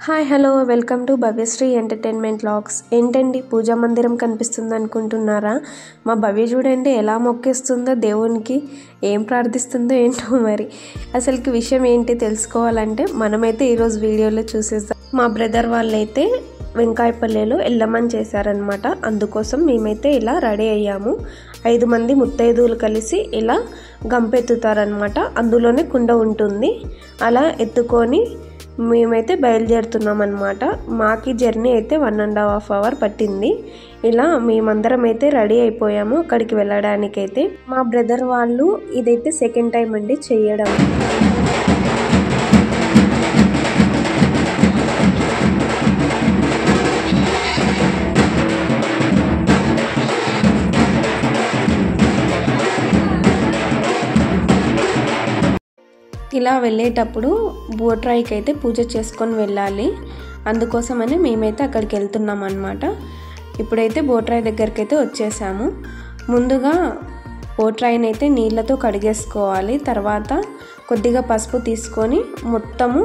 Hi hello welcome to Bhavyasri entertainment vlogs. ఏంటండి పూజా మందిరం కనిపిస్తుంది అనుకుంటున్నారా? మా భవ్య చూడండి ఎలా మొక్కేస్తుందో దేవునికి, ఏం ప్రార్థిస్తుందో ఏంటో. మరి అసలుకి విషయం ఏంటి తెలుసుకోవాలంటే మనమైతే ఈరోజు వీడియోలో చూసేద్దాం. మా బ్రదర్ వాళ్ళైతే వెంకాయపల్లెలో ఎల్లమ్మని చేశారనమాట. అందుకోసం మేమైతే ఇలా రెడీ అయ్యాము. 5 మంది ముత్తైదువులు కలిసి ఇలా గంపెత్తుతారనమాట. అందులోనే కుండ ఉంటుంది. అలా ఎత్తుకొని మేమైతే బయలుదేరుతున్నాం అనమాట. మాకి జర్నీ అయితే 1.5 hour పట్టింది. ఇలా మేమందరం అయితే రెడీ అయిపోయాము అక్కడికి వెళ్ళడానికైతే. మా బ్రదర్ వాళ్ళు ఇదైతే సెకండ్ టైం అండి చేయడం. ఇలా వెళ్ళేటప్పుడు బోట్రాయికి అయితే పూజ చేసుకొని వెళ్ళాలి. అందుకోసమని మేమైతే అక్కడికి వెళ్తున్నాం అన్నమాట. ఇప్పుడైతే బోట్రాయి దగ్గరికి అయితే వచ్చేసాము. ముందుగా బోట్రాయిని అయితే నీళ్ళతో కడిగేసుకోవాలి. తర్వాత కొద్దిగా పసుపు తీసుకొని మొత్తము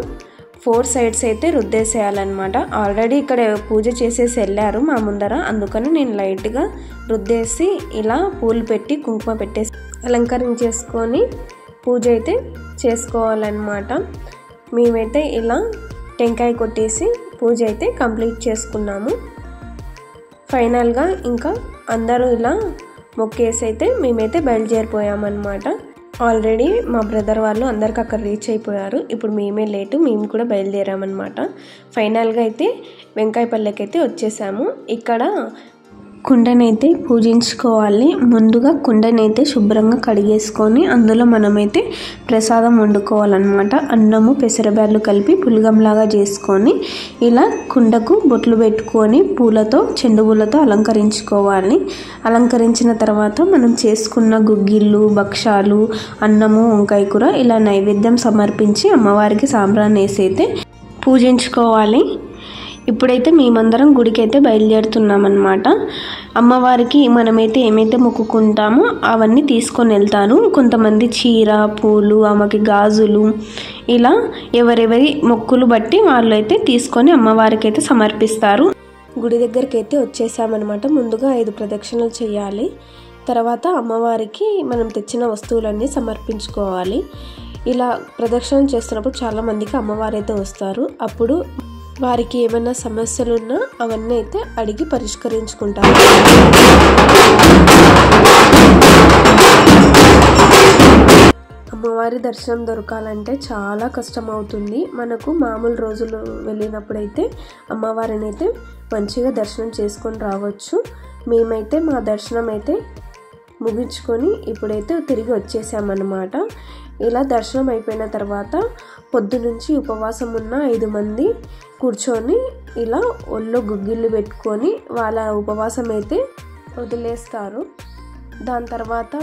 4 sides అయితే రుద్దేసేయాలన్నమాట. ఆల్రెడీ ఇక్కడ పూజ చేసేసి వెళ్ళారు మా ముందర. అందుకని నేను లైట్గా రుద్దేసి ఇలా పూలు పెట్టి కుంకుమ పెట్టేసి అలంకరించేసుకొని పూజ అయితే చేసుకోవాలన్నమాట. మేమైతే ఇలా టెంకాయ కొట్టేసి పూజ అయితే కంప్లీట్ చేసుకున్నాము. ఫైనల్గా ఇంకా అందరూ ఇలా మొక్కేసి అయితే మేమైతే బయలుదేరిపోయామన్నమాట. ఆల్రెడీ మా బ్రదర్ వాళ్ళు అందరికి అక్కడ రీచ్ అయిపోయారు. ఇప్పుడు మేమే లేటు, మేము కూడా బయలుదేరామన్నమాట. ఫైనల్గా అయితే వెంకాయపల్లెకి అయితే వచ్చేసాము. ఇక్కడ కుండనైతే పూజించుకోవాలి. ముందుగా కుండనైతే శుభ్రంగా కడిగేసుకొని అందులో మనమైతే ప్రసాదం వండుకోవాలన్నమాట. అన్నము పెసరబ్యాళ్ళు కలిపి పులిగంలాగా చేసుకొని ఇలా కుండకు బొట్లు పెట్టుకొని పూలతో, చెండు పూలతో అలంకరించుకోవాలి. అలంకరించిన తర్వాత మనం చేసుకున్న గుగ్గిళ్ళు, భక్షాలు, అన్నము, వంకాయ కూర ఇలా నైవేద్యం సమర్పించి అమ్మవారికి సాంబ్రాన్ని వేసి అయితే పూజించుకోవాలి. ఇప్పుడైతే మేమందరం గుడికి అయితే బయలుదేరుతున్నామన్నమాట. అమ్మవారికి మనమైతే ఏమైతే మొక్కుకుంటామో అవన్నీ తీసుకొని వెళ్తాను. కొంతమంది చీర, పూలు, ఆమెకి గాజులు, ఇలా ఎవరెవరి మొక్కులు బట్టి వాళ్ళు అయితే తీసుకొని అమ్మవారికి అయితే సమర్పిస్తారు. గుడి దగ్గరికి అయితే వచ్చేసామన్నమాట. ముందుగా 5 ప్రదక్షిణలు చేయాలి. తర్వాత అమ్మవారికి మనం తెచ్చిన వస్తువులన్నీ సమర్పించుకోవాలి. ఇలా ప్రదక్షిణం చేస్తున్నప్పుడు చాలామందికి అమ్మవారు అయితే వస్తారు. అప్పుడు వారికి ఏమైనా సమస్యలు ఉన్నా అవన్నీ అయితే అడిగి పరిష్కరించుకుంటారు. అమ్మవారి దర్శనం దొరకాలంటే చాలా కష్టం అవుతుంది. మనకు మామూలు రోజులు వెళ్ళినప్పుడైతే అమ్మవారిని అయితే మంచిగా దర్శనం చేసుకొని రావచ్చు. మేమైతే మా దర్శనం అయితే ముగించుకొని ఇప్పుడైతే తిరిగి వచ్చేసామన్నమాట. ఇలా దర్శనం అయిపోయిన తర్వాత పొద్దునుంచి ఉపవాసం ఉన్న 5 మంది కూర్చొని ఇలా ఒళ్ళో గుగ్గిళ్ళు పెట్టుకొని వాళ్ళ ఉపవాసం అయితే వదిలేస్తారు. దాని తర్వాత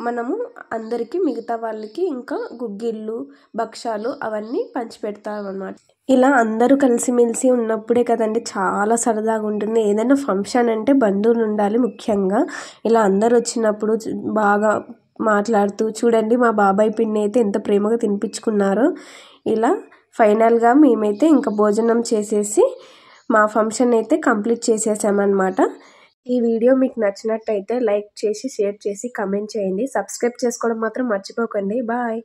మనము అందరికీ, మిగతా వాళ్ళకి ఇంకా గుగ్గిళ్ళు, భక్షాలు అవన్నీ పంచిపెడతామన్నమాట. ఇలా అందరూ కలిసిమెలిసి ఉన్నప్పుడే కదండి చాలా సరదాగా ఉంటుంది. ఏదైనా ఫంక్షన్ అంటే బంధువులు ఉండాలి ముఖ్యంగా. ఇలా అందరు వచ్చినప్పుడు బాగా మాట్లాడుతూ చూడండి మా బాబాయ్ పిన్ని అయితే ఎంత ప్రేమగా తినిపించుకున్నారో. ఇలా ఫైనల్గా మేమైతే ఇంకా భోజనం చేసేసి మా ఫంక్షన్ అయితే కంప్లీట్ చేసేసామన్నమాట. ఈ వీడియో మీకు నచ్చినట్టయితే లైక్ చేసి, షేర్ చేసి, కమెంట్ చేయండి. సబ్స్క్రైబ్ చేసుకోవడం మాత్రం మర్చిపోకండి. బాయ్.